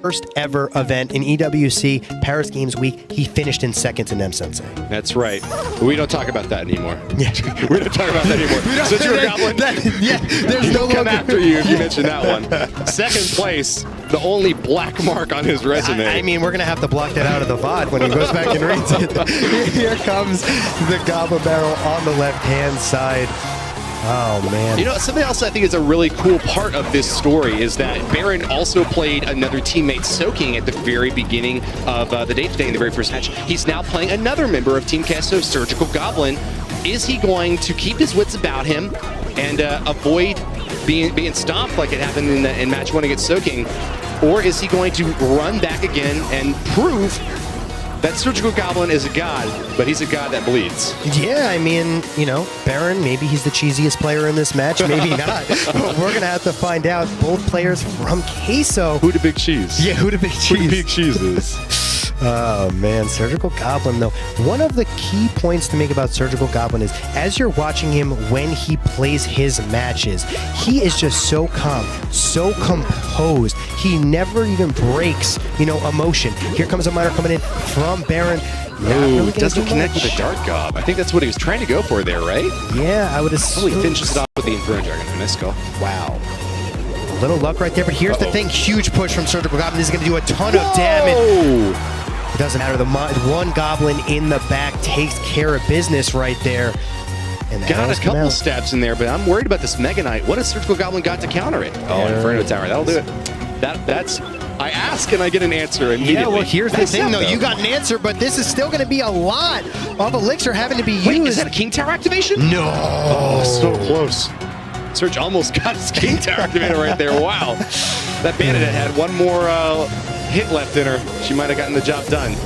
first ever event in EWC Paris Games Week, he finished in second to Nem Sensei. That's right. We don't talk about that anymore. Yeah. We don't talk about that anymore. Since you're a Goblin, there's no come after you if you mention that one. Second place, the only black mark on his resume. I mean, we're going to have to block that out of the VOD when he goes back and reads it. Here comes the Goblin Barrel on the left-hand side. Oh, man. You know, something else I think is a really cool part of this story is that Berin also played another teammate soaking at the very beginning of the day today in the very first match. He's now playing another member of Team Kesso, Surgical Goblin. Is he going to keep his wits about him and avoid being stomped like it happened in match 1 against Soaking? Or is he going to run back again and prove that Surgical Goblin is a god, but he's a god that bleeds? Yeah, I mean, you know, Berin, maybe he's the cheesiest player in this match, maybe not. But we're going to have to find out. Both players from Queso. Who the big cheese? Yeah, who the big cheese? Who the big cheese is? Oh, man, Surgical Goblin, though. One of the key points to make about Surgical Goblin is, as you're watching him when he plays his matches, he is just so calm, so composed. He never even breaks, you know, emotion. Here comes a minor coming in from Berin. Really doesn't connect with the Dart Gob. I think that's what he was trying to go for there, right? Yeah, I would assume. Oh, he finishes it off with the Inferno Dragon from Nisco. Wow. A little luck right there, but here's the thing. Huge push from Surgical Goblin. This is going to do a ton of damage. It doesn't matter. The one Goblin in the back takes care of business right there. And got a couple stabs in there, but I'm worried about this Mega Knight. What has Surgical Goblin got to counter it? Oh, Inferno Tower. That'll do it. That's... I ask and I get an answer immediately. Yeah, well, here's the thing, though. You got an answer, but this is still going to be a lot of Elixir having to be used. Wait, is that a King Tower activation? No. Oh, so close. Surge almost got his King Tower activated right there. Wow. That Bandit had one more hit left in her. She might have gotten the job done.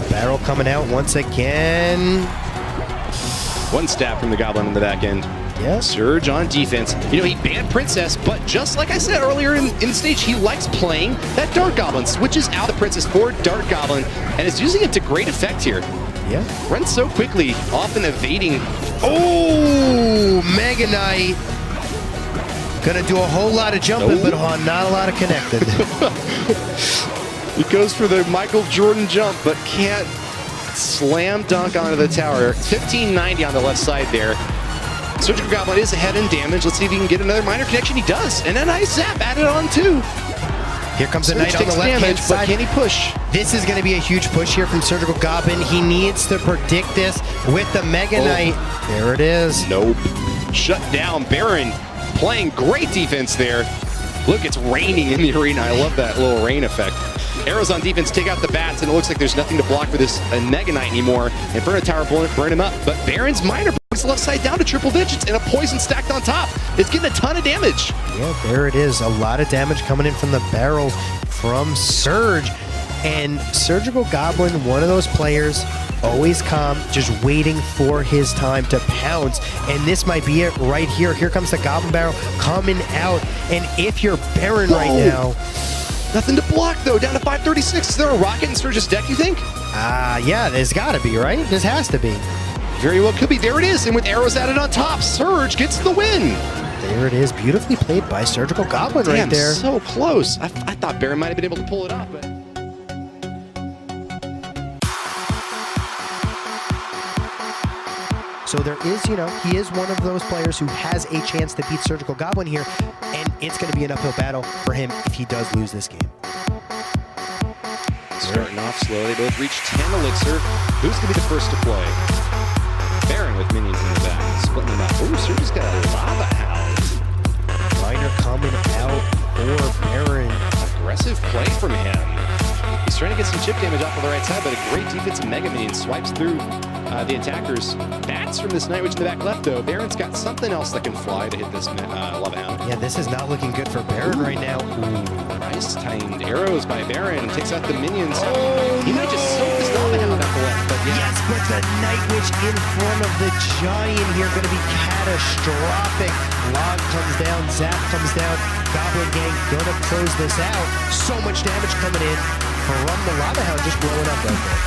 Barrel coming out once again. One stab from the Goblin in the back end. Yeah. Surge on defense. You know, he banned Princess, but just like I said earlier in the stage, he likes playing that Dart Goblin. Switches out the Princess for Dart Goblin, and is using it to great effect here. Yeah. Runs so quickly, often evading. Oh, Mega Knight. Gonna do a whole lot of jumping, but not a lot of connected. He goes for the Michael Jordan jump, but can't slam dunk onto the tower. 1590 on the left side there. Surgical Goblin is ahead in damage. Let's see if he can get another minor connection. He does, and a nice zap added on too. Here comes the Knight on the left-hand side. But can he push? This is going to be a huge push here from Surgical Goblin. He needs to predict this with the Mega Knight. There it is. Nope. Shut down. Berin playing great defense there. Look, it's raining in the arena. I love that little rain effect. Arrows on defense take out the bats, and it looks like there's nothing to block for this Mega Knight anymore. Inferno Tower burn him up, but Berin's minor brings the left side down to triple digits, and a poison stacked on top. It's getting a ton of damage. Yeah, there it is. A lot of damage coming in from the barrel from Surge. And Surgical Goblin, one of those players, always calm, just waiting for his time to pounce. And this might be it right here. Here comes the Goblin Barrel coming out. And if you're Berin right now... Nothing to block, though. Down to 536. Is there a rocket in Surge's deck, you think? Yeah, there's got to be, right? This has to be. Very well could be. There it is. And with arrows added on top, Surge gets the win. There it is. Beautifully played by Surgical Goblin right there. So close. I thought Berin might have been able to pull it off, but... So there is, you know, he is one of those players who has a chance to beat Surgical Goblin here, and it's going to be an uphill battle for him if he does lose this game. Starting off slow, they both reach 10 Elixir. Who's going to be the first to play? Berin with minions in the back, splitting them up. Ooh, Surge's got a Lava Hound. Minor coming out for Berin. Aggressive play from him. He's trying to get some chip damage off of the right side, but a great defensive Mega Minion swipes through the attackers. Bats from this Night Witch in the back left, though. Berin's got something else that can fly to hit this Lava Hound. Yeah, this is not looking good for Berin right now. Ooh, nice timed arrows by Berin. Takes out the minions. He might just soak this Lava Hound up the left, but yeah. Yes, but the Night Witch in front of the Giant here going to be catastrophic. Log comes down, Zap comes down. Goblin Gang going to close this out. So much damage coming in from the Lava Hound just blowing up right there.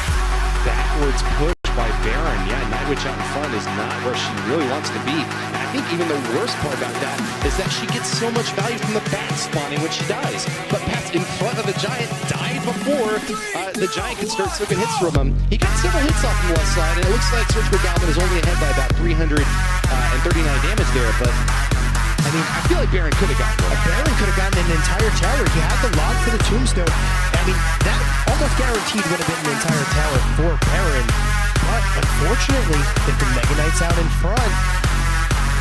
Backwards push by Berin. Yeah, Night Witch out in front is not where she really wants to be. And I think even the worst part about that is that she gets so much value from the bat spawning when she dies. But Pat's in front of the Giant, dies before the Giant could start soaking hits from him. He got several hits off the left side, and it looks like Surgical Goblin is only ahead by about 339 damage there, but I mean, I feel like Berin could have gotten more. Berin could have gotten an entire tower. He had the lock for the tombstone. I mean, that almost guaranteed would have been an entire tower for Berin. But unfortunately, with the Mega Knights out in front,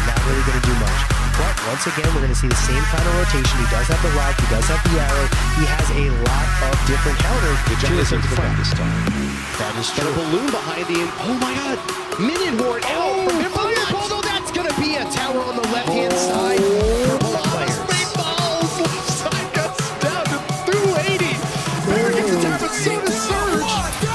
not really going to do much. But once again, we're going to see the same kind of rotation. He does have the lock. He does have the arrow. He has a lot of different counters. The Giant is in front this time. That is true. But a balloon behind the... Oh my god! Minion horde out from him. Fireball, though, that's going to be a tower on the left-hand side for both players. Balls! Left side goes down to 280. Berin gets a tower, but so does Surge.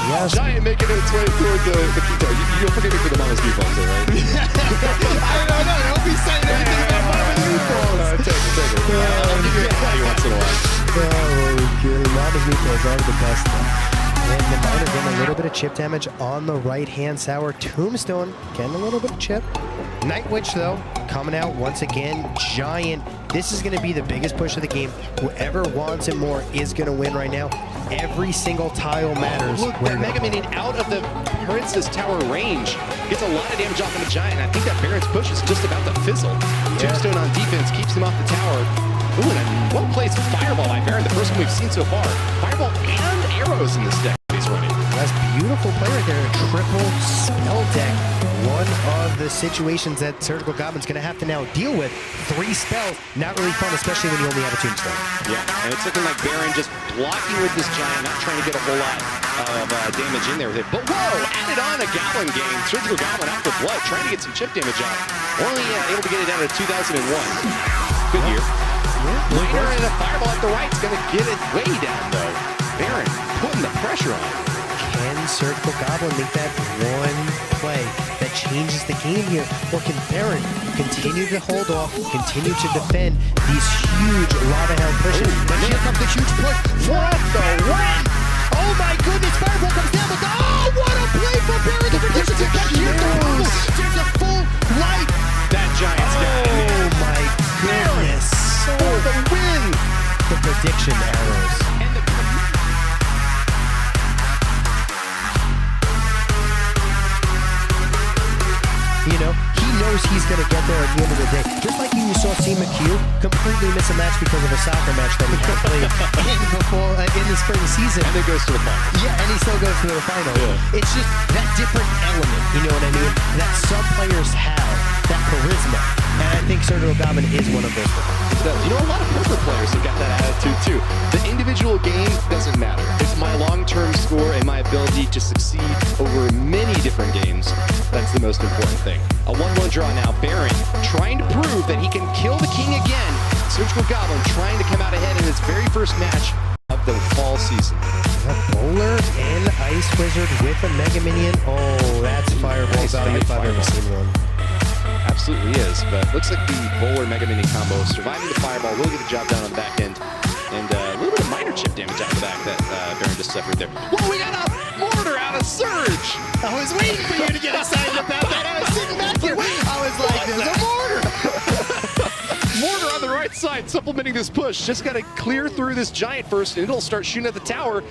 Yes. Giant making its way toward the key tower. You'll forgive me for the Mama's meatballs, though, right? I don't know. Don't be saying anything about Mama's meatballs. Take it. I'll give you a value once in a while. Oh, good. Mama's meatballs are the best, though. And the Miner getting a little bit of chip damage on the right-hand tower. Tombstone getting a little bit of chip. Night Witch, though, coming out once again. Giant. This is going to be the biggest push of the game. Whoever wants it more is going to win right now. Every single tile matters. Look, that Mega Minion out of the Princess Tower range gets a lot of damage off of the Giant. I think that Berin's push is just about to fizzle. Yeah. Tombstone on defense keeps him off the tower. Ooh, and a well-placed Fireball by Berin, the first one we've seen so far. Fireball and arrows in this deck he's running. That's beautiful play right there. Triple spell deck. One of the situations that Surgical Goblin's going to have to now deal with. 3 spells. Not really fun, especially when you only have a tombstone. Yeah, and it's looking like Berin just blocking with this Giant, not trying to get a whole lot of damage in there with it. But whoa, added on a Goblin game. Surgical Goblin out for blood, trying to get some chip damage out. Only able to get it down to 2001. Good year. Miner and a Fireball at the right is going to get it way down, though. Berin putting the pressure on. Can Surgical Goblin make that one play that changes the game here? Or can Berin continue to hold off, continue to defend these huge Lava Hound pushes? But here comes the huge push. What the win? Oh my goodness, Fireball comes down with the... Oh, what a play from Berin! The predictions are back here. There's a full light. That Giant's got it. Oh my goodness. For the win. The prediction arrows. And the... You know, he knows he's going to get there at the end of the day. Just like you saw C. McHugh completely miss a match because of a soccer match that he had played in the spring season. And then goes to the final. Yeah, and he still goes to the final. Yeah. It's just that different element, you know what I mean? That some players have, that charisma. And I think Surgical Goblin is one of those players. You know, a lot of poker players have got that attitude too. The individual game doesn't matter. It's my long-term score and my ability to succeed over many different games. That's the most important thing. A 1-1 draw now. Berin trying to prove that he can kill the king again. Surgical Goblin trying to come out ahead in his very first match of the fall season. A bowler and Ice Wizard with a Mega Minion. Oh, that's Fireball value if I've ever seen one. Absolutely is, but looks like the bowler Mega Minion combo surviving the Fireball will get the job done on the back end. And a little bit of minor chip damage out the back that Berin just suffered there. Whoa, we got a mortar out of Surge! I was waiting for you to get excited about that. I was sitting back here. I was like, there's a mortar! Mortar on the right side, supplementing this push. Just got to clear through this Giant first, and it'll start shooting at the tower.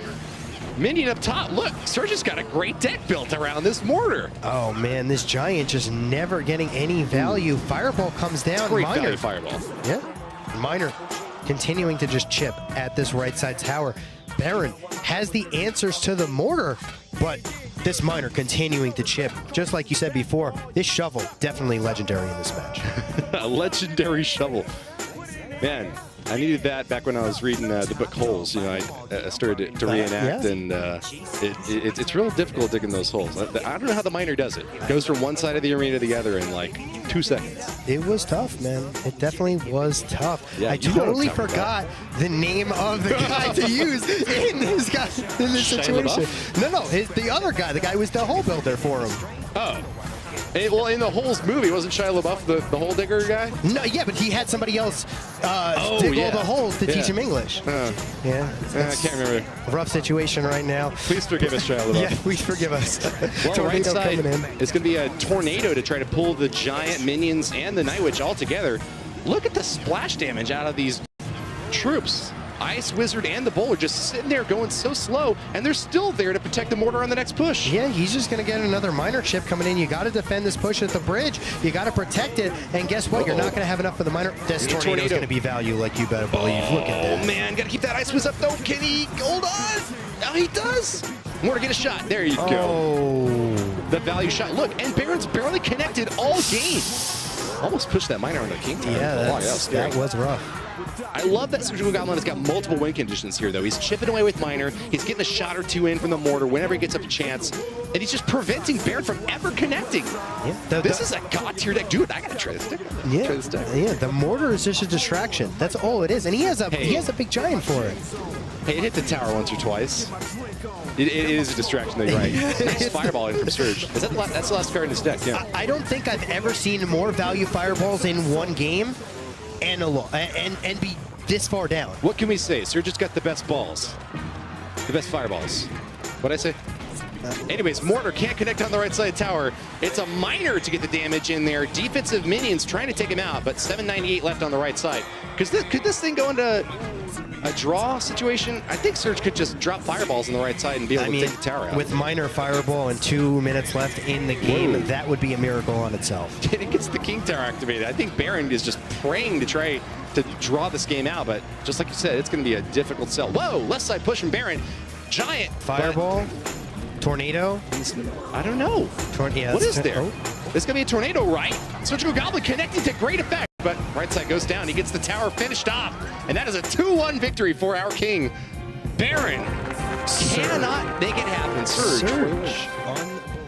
Minion up top. Look, Surge has got a great deck built around this mortar. Oh, man, this Giant just never getting any value. Fireball comes down. Great Miner. value Fireball. Yeah. Miner continuing to just chip at this right side tower. Berin has the answers to the mortar, but this Miner continuing to chip. Just like you said before, this shovel definitely legendary in this match. A legendary shovel. Man, I needed that back when I was reading the book Holes. You know, I started to reenact, and it's real difficult digging those holes. I don't know how the Miner does it. Goes from one side of the arena to the other in like 2 seconds. It was tough, man. It definitely was tough. Yeah, I totally forgot the name of the guy to use in this situation. No, the other guy. The guy who was the hole builder for him. Oh. Well, in the Holes movie, wasn't Shia LaBeouf the hole digger guy? No, yeah, but he had somebody else dig all the holes to teach him English. Yeah. I can't remember. Rough situation right now. Please forgive us, Shia LaBeouf. Yeah, please forgive us. Well, right side, it's going to be a tornado to try to pull the Giant minions and the Night Witch all together. Look at the splash damage out of these troops. Ice Wizard and the Bowler just sitting there going so slow, and they're still there to protect the mortar on the next push. Yeah, he's just going to get another miner chip coming in. You got to defend this push at the bridge. You got to protect it, and guess what? You're not going to have enough for the miner. This tornado is going to be value, like you better believe. Look at that. Oh man, got to keep that Ice Wizard up though. Can he hold on? Oh, he does. Mortar, get a shot. There you go. The value shot. Look, and Berin's barely connected all game. Almost pushed that miner on the king tower. Yeah, that was rough. I love that Surgical Goblin has got multiple win conditions here, though. He's chipping away with miner. He's getting a shot or two in from the mortar whenever he gets up a chance. And he's just preventing Berin from ever connecting. Yeah, this is a god tier deck. Dude, I got to try this deck. Yeah, try this deck. Yeah, the mortar is just a distraction. That's all it is. And he has a big giant for it. Hey, it hit the tower once or twice. It is a distraction, though, you're right. Nice fireball in from Surge. That's the last card in this deck, yeah. I don't think I've ever seen more value fireballs in one game and be this far down. What can we say? Surge has got the best balls. The best fireballs. What'd I say? Anyways, Mortar can't connect on the right side tower. It's a miner to get the damage in there. Defensive minions trying to take him out, but 798 left on the right side. Could this thing go into a draw situation? I think Surge could just drop fireballs on the right side and be able to take the tower out. With miner fireball and 2 minutes left in the game, that would be a miracle on itself. It gets the king tower activated. I think Berin is just praying to try to draw this game out, but just like you said, it's going to be a difficult sell. Whoa, left side push from Berin. Giant fireball. Tornado? I don't know. What is there? There's going to be a tornado, right? Surgical Goblin connecting to great effect, but right side goes down. He gets the tower finished off, and that is a 2-1 victory for our king. Berin cannot make it happen. Surge. Unbelievable.